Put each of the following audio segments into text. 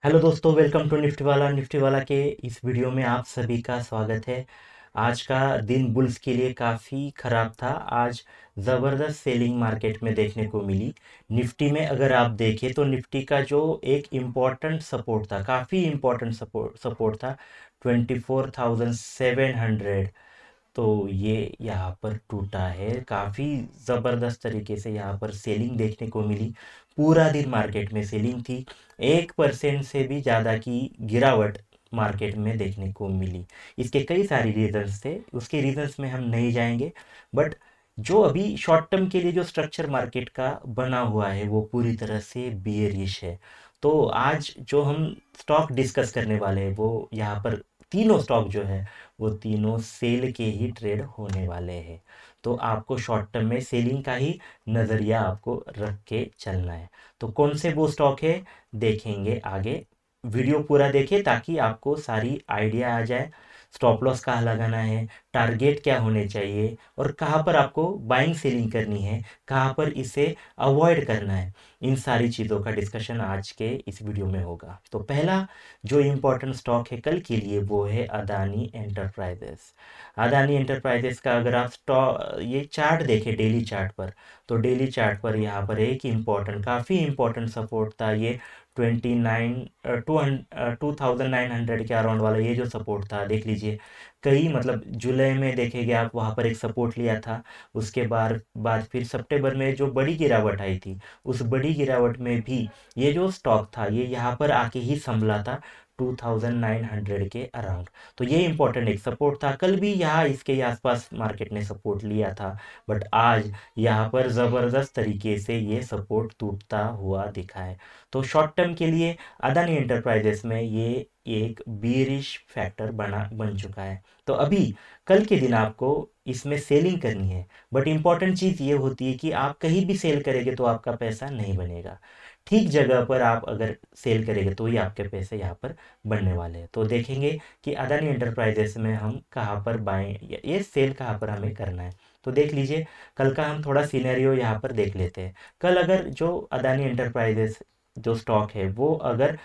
Hello दोस्तों, welcome to Nifty वाला के इस वीडियो में आप सभी का स्वागत है। आज का दिन बुल्स के लिए काफ़ी ख़राब था। आज ज़बरदस्त सेलिंग मार्केट में देखने को मिली। निफ्टी में अगर आप देखें तो निफ्टी का जो एक इम्पॉर्टेंट सपोर्ट था, काफ़ी इम्पॉर्टेंट सपोर्ट था 24,700। तो ये यहाँ पर टूटा है। काफ़ी ज़बरदस्त तरीके से यहाँ पर सेलिंग देखने को मिली। पूरा दिन मार्केट में सेलिंग थी। 1% से भी ज़्यादा की गिरावट मार्केट में देखने को मिली। इसके कई सारे रीजंस थे, उसके रीजंस में हम नहीं जाएंगे। बट जो अभी शॉर्ट टर्म के लिए जो स्ट्रक्चर मार्केट का बना हुआ है वो पूरी तरह से बियरिश है। तो आज जो हम स्टॉक डिस्कस करने वाले हैं वो यहाँ पर तीनों स्टॉक जो है वो तीनों सेल के ही ट्रेड होने वाले हैं। तो आपको शॉर्ट टर्म में सेलिंग का ही नज़रिया आपको रख के चलना है। तो कौन से वो स्टॉक है देखेंगे आगे। वीडियो पूरा देखें ताकि आपको सारी आइडिया आ जाए। स्टॉप लॉस कहाँ लगाना है, टारगेट क्या होने चाहिए और कहाँ पर आपको बाइंग सेलिंग करनी है, कहाँ पर इसे अवॉइड करना है। इन सारी चीज़ों का डिस्कशन आज के इस वीडियो में होगा। तो पहला जो इम्पोर्टेंट स्टॉक है कल के लिए वो है अदानी एंटरप्राइजेस। अदानी एंटरप्राइजेस का अगर आप स्टॉक ये चार्ट देखें डेली चार्ट पर, तो डेली चार्ट पर यहाँ पर एक इम्पॉर्टेंट काफ़ी इम्पोर्टेंट सपोर्ट था। ये 29,900 के अराउंड वाला ये जो सपोर्ट था देख लीजिए। कई मतलब जुलाई में देखेंगे आप, वहाँ पर एक सपोर्ट लिया था। उसके बाद फिर सितंबर में जो बड़ी गिरावट आई थी, उस बड़ी गिरावट में भी ये जो स्टॉक था ये यहाँ पर आके ही संभला था 2900 के अराउंड। तो ये इंपॉर्टेंट एक सपोर्ट था। कल भी यहाँ इसके आसपास मार्केट ने सपोर्ट लिया था। बट आज यहाँ पर ज़बरदस्त तरीके से ये सपोर्ट टूटता हुआ दिखा है। तो शॉर्ट टर्म के लिए अदानी एंटरप्राइजेस में ये एक बीरिश फैक्टर बन चुका है। तो अभी कल के दिन आपको इसमें सेलिंग करनी है। बट इम्पॉर्टेंट चीज़ ये होती है कि आप कहीं भी सेल करेंगे तो आपका पैसा नहीं बनेगा। ठीक जगह पर आप अगर सेल करेंगे तो ही आपके पैसे यहाँ पर बनने वाले हैं। तो देखेंगे कि अदानी एंटरप्राइजेस में हम कहाँ पर बाएं ये सेल कहाँ पर हमें करना है। तो देख लीजिए, कल का हम थोड़ा सिनेरियो यहाँ पर देख लेते हैं। कल अगर जो अदानी एंटरप्राइजेस जो स्टॉक है वो अगर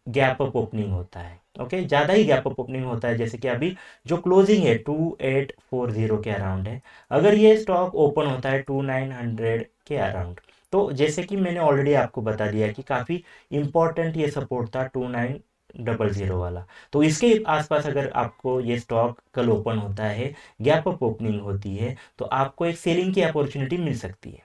गैप अप ओपनिंग होता है, ओके, ज़्यादा ही गैप अप ओपनिंग होता है, जैसे कि अभी जो क्लोजिंग है 2840 के अराउंड है। अगर ये स्टॉक ओपन होता है 2900 के अराउंड, तो जैसे कि मैंने ऑलरेडी आपको बता दिया कि काफ़ी इंपॉर्टेंट ये सपोर्ट था 2900 वाला। तो इसके आसपास अगर आपको ये स्टॉक कल ओपन होता है, गैप अप ओपनिंग होती है, तो आपको एक सेलिंग की अपॉर्चुनिटी मिल सकती है।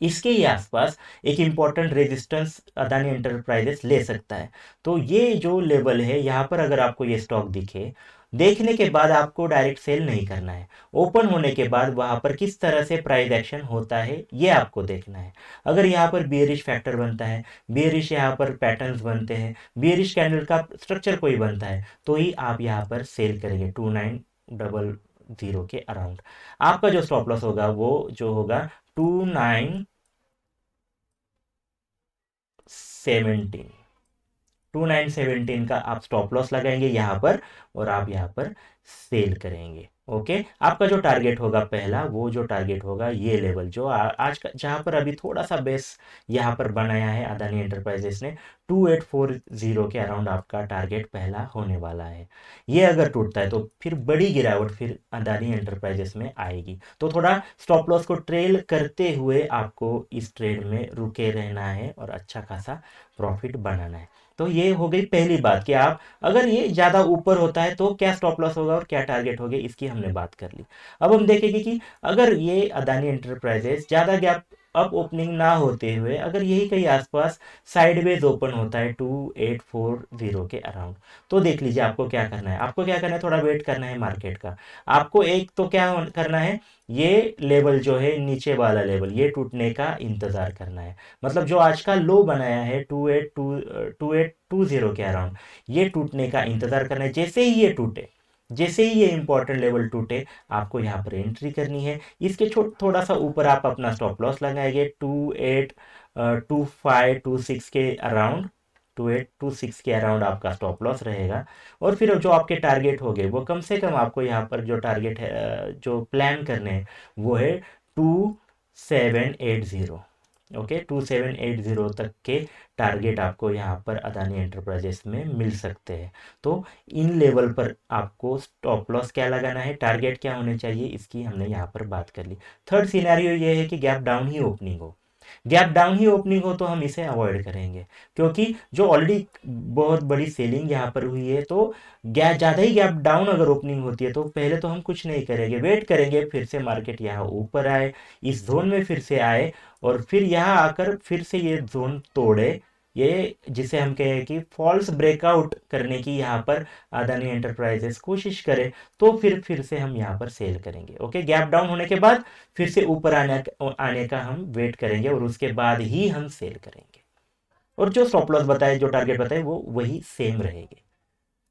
इसके ही आसपास एक इम्पॉर्टेंट रेजिस्टेंस अदानी एंटरप्राइजेस ले सकता है। तो ये जो लेवल है यहाँ पर अगर आपको ये स्टॉक दिखे, देखने के बाद आपको डायरेक्ट सेल नहीं करना है। ओपन होने के बाद वहाँ पर किस तरह से प्राइस एक्शन होता है ये आपको देखना है। अगर यहाँ पर बियरिश फैक्टर बनता है, बियरिश यहाँ पर पैटर्न्स बनते हैं, बियरिश कैंडल का स्ट्रक्चर कोई बनता है, तो ही आप यहाँ पर सेल करेंगे 2900 के अराउंड। आपका जो स्टॉप लॉस होगा वो जो होगा 2917, 2917 का आप स्टॉप लॉस लगाएंगे यहाँ पर और आप यहाँ पर सेल करेंगे। ओके, आपका जो टारगेट होगा पहला, वो जो टारगेट होगा ये लेवल जो आज का जहाँ पर अभी थोड़ा सा बेस यहाँ पर बनाया है अदानी एंटरप्राइजेस ने, 2840 के अराउंड आपका टारगेट पहला होने वाला है। ये अगर टूटता है तो फिर बड़ी गिरावट फिर अदानी एंटरप्राइजेस में आएगी। तो थोड़ा स्टॉप लॉस को ट्रेल करते हुए आपको इस ट्रेड में रुके रहना है और अच्छा खासा प्रॉफिट बनाना है। तो ये हो गई पहली बात कि आप अगर ये ज़्यादा ऊपर होता है तो क्या स्टॉप लॉस होगा और क्या टारगेट होगा, इसकी हमने बात कर ली। अब हम देखेंगे कि अगर ये अदानी एंटरप्राइजेस ज़्यादा गैप अप ओपनिंग ना होते हुए अगर यही कहीं आसपास साइडवेज ओपन होता है 2840 के अराउंड, तो देख लीजिए आपको क्या करना है। आपको क्या करना है, थोड़ा वेट करना है मार्केट का। आपको एक तो क्या करना है, ये लेवल जो है नीचे वाला लेवल ये टूटने का इंतज़ार करना है। मतलब जो आज का लो बनाया है 2820 के अराउंड, ये टूटने का इंतज़ार करना है। जैसे ही ये टूटे, जैसे ही ये इंपॉर्टेंट लेवल टूटे, आपको यहाँ पर एंट्री करनी है। इसके थोड़ा सा ऊपर आप अपना स्टॉप लॉस लगाएंगे 282526 के अराउंड, 2826 के अराउंड आपका स्टॉप लॉस रहेगा। और फिर जो आपके टारगेट हो गए वो कम से कम आपको यहाँ पर जो टारगेट है जो प्लान करने हैं वो है 2780, ओके, 2780 तक के टारगेट आपको यहाँ पर अदानी एंटरप्राइजेस में मिल सकते हैं। तो इन लेवल पर आपको स्टॉप लॉस क्या लगाना है, टारगेट क्या होने चाहिए, इसकी हमने यहाँ पर बात कर ली। थर्ड सिनेरियो ये है कि गैप डाउन ही ओपनिंग हो। गैप डाउन ही ओपनिंग हो तो हम इसे अवॉइड करेंगे, क्योंकि जो ऑलरेडी बहुत बड़ी सेलिंग यहाँ पर हुई है, तो गैप ज़्यादा ही गैप डाउन अगर ओपनिंग होती है तो पहले तो हम कुछ नहीं करेंगे, वेट करेंगे फिर से मार्केट यहाँ ऊपर आए, इस जोन में फिर से आए, और फिर यहाँ आकर फिर से ये जोन तोड़े, ये जिसे हम कहें कि फॉल्स ब्रेकआउट करने की यहाँ पर अदानी एंटरप्राइजेस कोशिश करे, तो फिर से हम यहाँ पर सेल करेंगे। ओके, गैप डाउन होने के बाद फिर से ऊपर आने का हम वेट करेंगे और उसके बाद ही हम सेल करेंगे, और जो स्टॉप लॉस बताए, जो टारगेट बताए, वो वही सेम रहेंगे।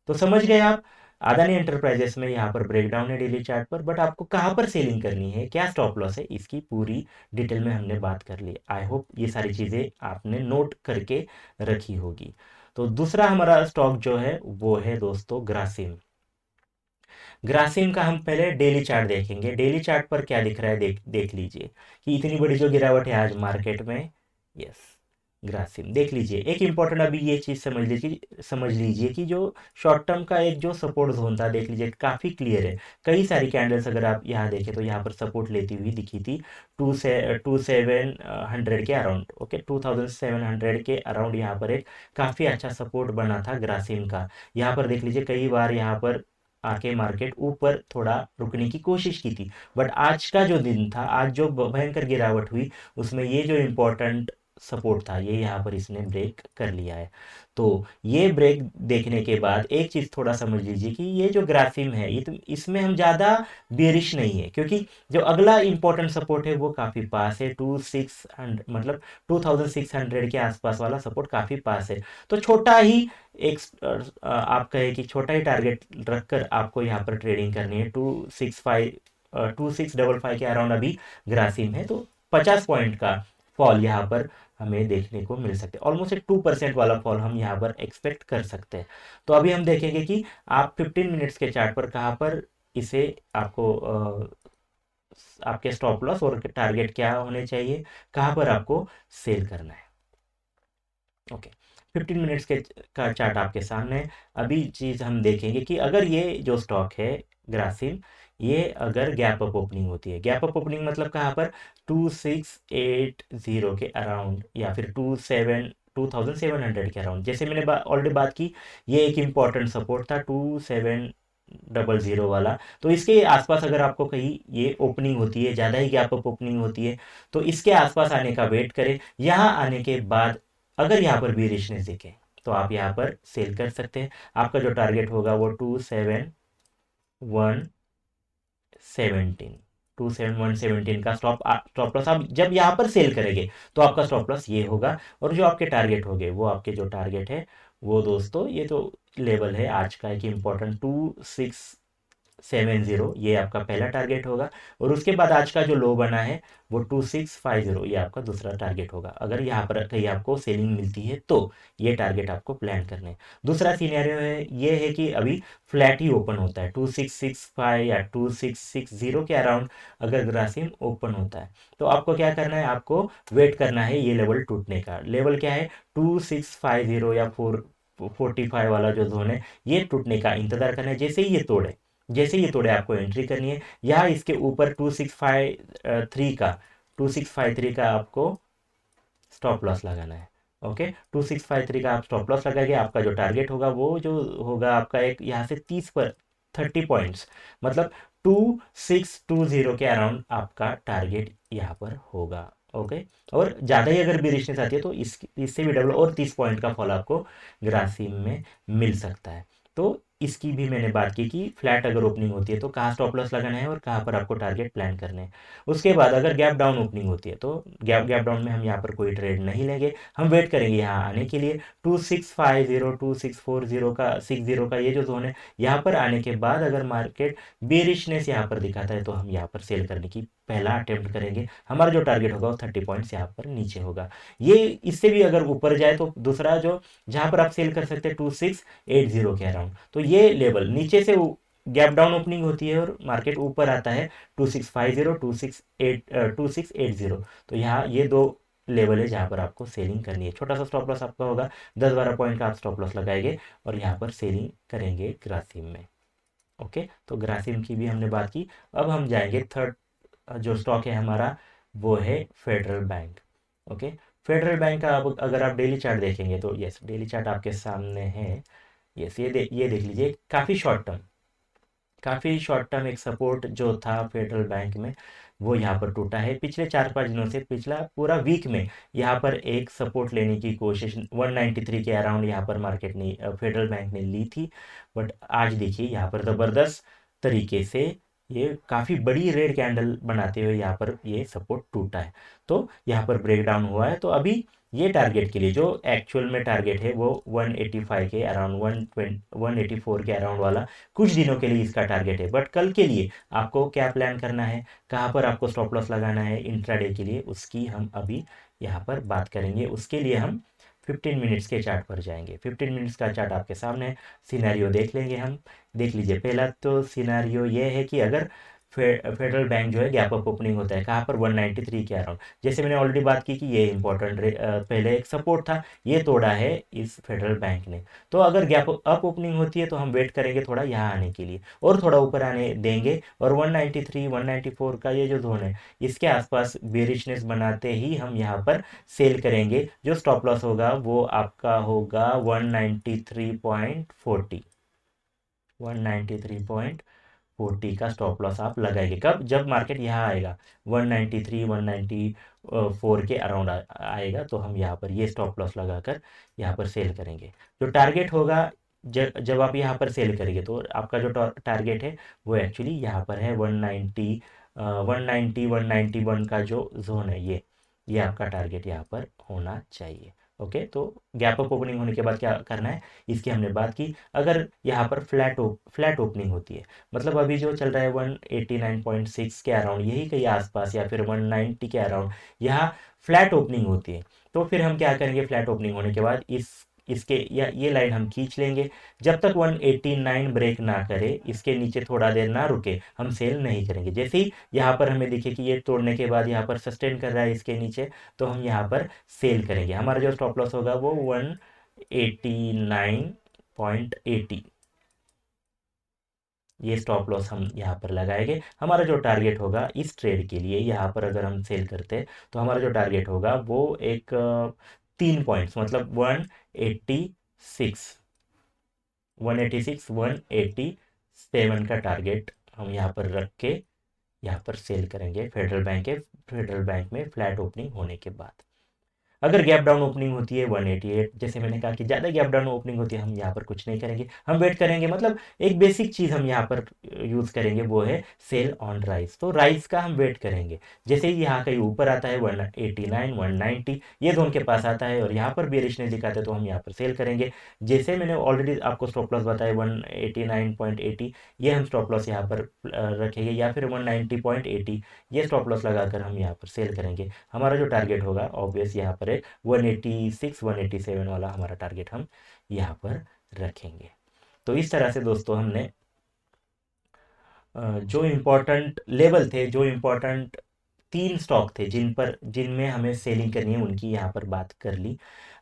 तो समझ गए आप, अदानी एंटरप्राइजेस में यहाँ पर ब्रेकडाउन है डेली चार्ट पर, बट आपको कहाँ पर सेलिंग करनी है, क्या स्टॉप लॉस है, इसकी पूरी डिटेल में हमने बात कर ली। आई होप ये सारी चीज़ें आपने नोट करके रखी होगी। तो दूसरा हमारा स्टॉक जो है वो है दोस्तों ग्रासिम। ग्रासिम का हम पहले डेली चार्ट देखेंगे। डेली चार्ट पर क्या दिख रहा है, देख देख लीजिए कि इतनी बड़ी जो गिरावट है आज मार्केट में। यस, ग्रासिम देख लीजिए। एक इंपॉर्टेंट अभी ये चीज़ समझ लीजिए कि जो शॉर्ट टर्म का एक जो सपोर्ट जोन था, देख लीजिए काफ़ी क्लियर है। कई सारी कैंडल्स अगर आप यहाँ देखें तो यहाँ पर सपोर्ट लेती हुई दिखी थी 2700 के अराउंड। ओके, 2700 के अराउंड यहाँ पर एक काफ़ी अच्छा सपोर्ट बना था ग्रासिम का। यहाँ पर देख लीजिए कई बार यहाँ पर आके मार्केट ऊपर थोड़ा रुकने की कोशिश की थी, बट आज का जो दिन था, आज जो भयंकर गिरावट हुई, उसमें ये जो इम्पोर्टेंट सपोर्ट था, ये यहाँ पर इसने ब्रेक कर लिया है। तो ये ब्रेक देखने के बाद एक चीज़ थोड़ा समझ लीजिए कि ये जो ग्राफिम है, ये तो इसमें हम ज़्यादा बेरिश नहीं है, क्योंकि जो अगला इंपॉर्टेंट सपोर्ट है वो काफ़ी पास है, 2600 मतलब 2600 के आसपास वाला सपोर्ट काफ़ी पास है। तो छोटा ही एक आप कहे कि छोटा ही टारगेट रखकर आपको यहाँ पर ट्रेडिंग करनी है। 2655 के अराउंड अभी ग्रासिम है, तो 50 पॉइंट का फॉल यहाँ पर हमें देखने को मिल सकते हैं। ऑलमोस्ट एक 2% वाला फॉल हम यहाँ पर एक्सपेक्ट कर सकते हैं। तो अभी हम देखेंगे कि आप 15 मिनट्स के चार्ट पर कहाँ पर इसे आपको आपके स्टॉप लॉस और टारगेट क्या होने चाहिए, कहाँ पर आपको सेल करना है। ओके, 15 मिनट्स के का चार्ट आपके सामने है। अभी चीज़ हम देखेंगे कि अगर ये जो स्टॉक है ग्रासिम, ये अगर गैप अप ओपनिंग होती है, गैप अप ओपनिंग मतलब कहाँ पर 2680 के अराउंड, या फिर 2700 के अराउंड, जैसे मैंने ऑलरेडी बात की, ये एक इम्पॉर्टेंट सपोर्ट था 2700 वाला। तो इसके आसपास अगर आपको कहीं ये ओपनिंग होती है, ज़्यादा ही गैप अप ओपनिंग होती है, तो इसके आसपास आने का वेट करें। यहाँ आने के बाद अगर यहाँ पर भी रिचनेस दिखे तो आप यहाँ पर सेल कर सकते हैं। आपका जो टारगेट होगा वो 27117 का स्टॉप लॉस आप जब यहाँ पर सेल करेंगे तो आपका स्टॉप लॉस ये होगा। और जो आपके टारगेट होंगे, वो आपके जो टारगेट है वो दोस्तों, ये तो लेवल है आज का एक इम्पॉर्टेंट 2670, ये आपका पहला टारगेट होगा। और उसके बाद आज का जो लो बना है वो 2650, ये आपका दूसरा टारगेट होगा। अगर यहाँ पर कहीं आपको सेलिंग मिलती है तो ये टारगेट आपको प्लान करने हैं। दूसरा सिनेरियो है, ये है कि अभी फ्लैट ही ओपन होता है 2665 या 2660 के अराउंड अगर ग्रासिम ओपन होता है, तो आपको क्या करना है, आपको वेट करना है ये लेवल टूटने का। लेवल क्या है, 2650 या 445 वाला जो जोन है, ये टूटने का इंतजार करना है। जैसे ही ये तोड़े आपको एंट्री करनी है। यहाँ इसके ऊपर 2653 का आपको स्टॉप लॉस लगाना है। ओके, 2653 का आप स्टॉप लॉस लगाएंगे। आपका जो टारगेट होगा वो जो होगा आपका एक यहाँ से 30 पॉइंट्स, मतलब 2620 के अराउंड आपका टारगेट यहाँ पर होगा। ओके, और ज़्यादा ही अगर बेरिशनेस आती है तो इससे भी डबल और 30 पॉइंट का फॉल आपको ग्रासिम में मिल सकता है। तो इसकी भी मैंने बात की कि फ्लैट अगर ओपनिंग होती है तो कहाँ स्टॉप लॉस लगाना है और कहाँ पर आपको टारगेट प्लान करने हैं। उसके बाद अगर गैप डाउन ओपनिंग होती है तो गैप डाउन में हम यहाँ पर कोई ट्रेड नहीं लेंगे, हम वेट करेंगे यहाँ आने के लिए। 2650 2640 का ये जो जोन है, यहाँ पर आने के बाद अगर मार्केट बेरिशनेस यहाँ पर दिखाता है तो हम यहाँ पर सेल करने की पहला अटेम्प्ट करेंगे। हमारा जो टारगेट होगा वो 30 पॉइंट्स यहाँ पर नीचे होगा। ये इससे भी अगर ऊपर जाए तो दूसरा जो जहाँ पर आप सेल कर सकते हैं 2680 के अराउंड, तो ये लेवल नीचे से गैप डाउन ओपनिंग होती है और मार्केट ऊपर आता है 2650 2680, तो यहाँ ये दो लेवल है जहाँ पर आपको सेलिंग करनी है। छोटा सा स्टॉप लॉस आपका होगा, 10-12 पॉइंट का आप स्टॉप लॉस लगाएंगे और यहाँ पर सेलिंग करेंगे ग्रासिम में। ओके, तो ग्रासिम की भी हमने बात की। अब हम जाएंगे थर्ड जो स्टॉक है हमारा, वो है federal bank. Okay, federal bank का अब अगर आप डेली चार्ट देखेंगे तो यस, डेली चार्ट आपके सामने है। यस, ये देख लीजिए, काफ़ी शॉर्ट टर्म एक सपोर्ट जो था फेडरल बैंक में, वो यहाँ पर टूटा है। पिछले 4-5 दिनों से, पिछला पूरा वीक में यहाँ पर एक सपोर्ट लेने की कोशिश 193 के अराउंड यहाँ पर मार्केट ने फेडरल बैंक ने ली थी। बट आज देखिए यहाँ पर ज़बरदस्त तरीके से ये काफ़ी बड़ी रेड कैंडल बनाते हुए यहाँ पर ये सपोर्ट टूटा है। तो यहाँ पर ब्रेक डाउन हुआ है। तो अभी ये टारगेट के लिए जो एक्चुअल में टारगेट है वो 185 के अराउंड, 184 के अराउंड वाला कुछ दिनों के लिए इसका टारगेट है। बट कल के लिए आपको क्या प्लान करना है, कहाँ पर आपको स्टॉप लॉस लगाना है इंट्राडे के लिए, उसकी हम अभी यहाँ पर बात करेंगे। उसके लिए हम 15 मिनट्स के चार्ट पर जाएंगे। 15 मिनट्स का चार्ट आपके सामने है। सिनेरियो देख लेंगे हम। देख लीजिए, पहला तो सिनेरियो ये है कि अगर फेडरल बैंक जो है गैप अप ओपनिंग होता है कहाँ पर, 193 के अराउंड। जैसे मैंने ऑलरेडी बात की कि ये इंपॉर्टेंट पहले एक सपोर्ट था, ये तोड़ा है इस फेडरल बैंक ने। तो अगर गैप अप ओपनिंग होती है तो हम वेट करेंगे थोड़ा यहाँ आने के लिए और थोड़ा ऊपर आने देंगे। और 193 194 का ये जो जोन है, इसके आसपास बेरिशनेस बनाते ही हम यहाँ पर सेल करेंगे। जो स्टॉप लॉस होगा वो आपका होगा 193.40, 193.40 का स्टॉप लॉस आप लगाएंगे। कब? जब मार्केट यहाँ आएगा 193 194 के अराउंड आएगा, तो हम यहाँ पर ये स्टॉप लॉस लगाकर यहाँ पर सेल करेंगे। जो टारगेट होगा, जब आप यहाँ पर सेल करेंगे तो आपका जो टारगेट है वो एक्चुअली यहाँ पर है 190 191 का जो जोन है, ये आपका टारगेट यहाँ पर होना चाहिए। ओके, तो गैप अप ओपनिंग होने के बाद क्या करना है इसकी हमने बात की। अगर यहाँ पर फ्लैट ओपनिंग होती है, मतलब अभी जो चल रहा है 189.6 के अराउंड, यही कहीं आसपास, या फिर 190 के अराउंड यहाँ फ्लैट ओपनिंग होती है, तो फिर हम क्या करेंगे, फ्लैट ओपनिंग होने के बाद इसके या ये लाइन हम खींच लेंगे। जब तक 189 ब्रेक ना करे, इसके नीचे थोड़ा देर ना रुके, हम सेल नहीं करेंगे। जैसे ही यहाँ पर हमें दिखे कि ये तोड़ने के बाद यहाँ पर सस्टेन कर रहा है इसके नीचे, तो हम यहाँ पर सेल करेंगे। हमारा जो स्टॉप लॉस होगा वो 189.80, ये स्टॉप लॉस हम यहाँ पर लगाएंगे। हमारा जो टारगेट होगा इस ट्रेड के लिए, यहाँ पर अगर हम सेल करते हैं तो हमारा जो टारगेट होगा वो एक 3 पॉइंट्स, मतलब 186 187 का टारगेट हम यहाँ पर रख के यहाँ पर सेल करेंगे फेडरल बैंक में फ्लैट ओपनिंग होने के बाद। अगर गैप डाउन ओपनिंग होती है 188, जैसे मैंने कहा कि ज़्यादा गैप डाउन ओपनिंग होती है, हम यहाँ पर कुछ नहीं करेंगे, हम वेट करेंगे। मतलब एक बेसिक चीज़ हम यहाँ पर यूज़ करेंगे, वो है सेल ऑन राइस। तो राइस का हम वेट करेंगे। जैसे ही यहाँ कहीं ऊपर आता है 189 190 ये जोन के पास आता है और यहाँ पर बेरिशनेस दिखाता है, तो हम यहाँ पर सेल करेंगे। जैसे मैंने ऑलरेडी आपको स्टॉप लॉस बताया 189.80, ये हम स्टॉप लॉस यहाँ पर रखेंगे, या फिर 190.80 ये स्टॉप लॉस लगाकर हम यहाँ पर सेल करेंगे। हमारा जो टारगेट होगा ऑब्वियस यहाँ पर है 186 187 वाला हमारा टारगेट हम यहाँ पर रखेंगे। तो इस तरह से दोस्तों हमने जो इम्पोर्टेंट लेवल थे, जो इम्पोर्टेंट 3 स्टॉक थे जिनमें हमें सेलिंग करनी है, उनकी यहाँ पर बात कर ली।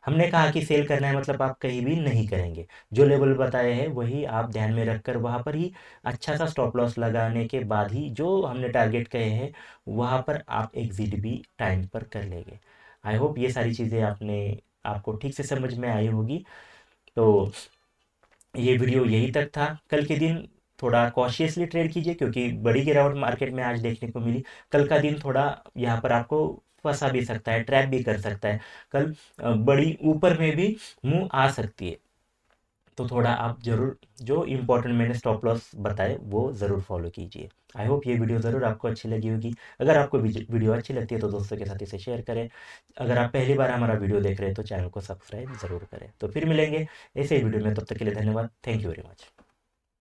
हमने कहा कि सेल करना है मतलब आप कहीं भी नहीं करेंगे, जो लेवल बताए हैं वही आप ध्यान में रखकर वहाँ पर ही अच्छा सा स्टॉप लॉस लगाने के बाद ही जो हमने टारगेट कहे हैं वहाँ पर आप एग्जिट भी टाइम पर कर लेंगे। आई होप ये सारी चीज़ें आपको ठीक से समझ में आई होगी। तो ये वीडियो यही तक था। कल के दिन थोड़ा कॉशियसली ट्रेड कीजिए, क्योंकि बड़ी गिरावट मार्केट में आज देखने को मिली। कल का दिन थोड़ा यहाँ पर आपको फंसा भी सकता है, ट्रैप भी कर सकता है। कल बड़ी ऊपर में भी मुंह आ सकती है। तो थोड़ा आप ज़रूर जो इम्पोर्टेंट मैंने स्टॉप लॉस बताए वो ज़रूर फॉलो कीजिए। आई होप ये वीडियो ज़रूर आपको अच्छी लगी होगी। अगर आपको वीडियो अच्छी लगती है तो दोस्तों के साथ इसे शेयर करें। अगर आप पहली बार हमारा वीडियो देख रहे हैं तो चैनल को सब्सक्राइब ज़रूर करें। तो फिर मिलेंगे ऐसे ही वीडियो में, तब तक के लिए धन्यवाद। Thank you very much.